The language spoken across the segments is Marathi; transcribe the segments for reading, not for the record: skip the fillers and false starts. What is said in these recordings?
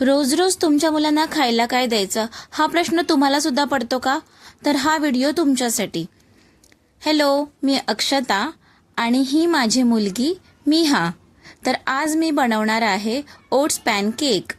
रोज रोज तुमच्या मुलांना खायला काय द्यायचं हा प्रश्न तुम्हाला सुद्धा पडतो का? तर हा व्हिडिओ तुमच्यासाठी. हॅलो, मी अक्षता आणि ही माझी मुलगी मिहा. तर आज मी बनवणार आहे ओट्स पॅनकेक.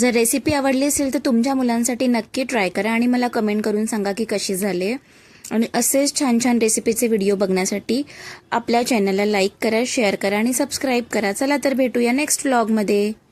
जर रेसिपी आवडली असेल तर तुमच्या मुलांसाठी नक्की ट्राय करा आणि मला कमेंट करून सांगा की कशी झाली. आणि असेच छान छान रेसिपीचे व्हिडिओ बघण्यासाठी आपल्या चॅनलला लाईक करा, शेअर करा आणि सबस्क्राईब करा. चला तर भेटूया नेक्स्ट व्लॉगमध्ये.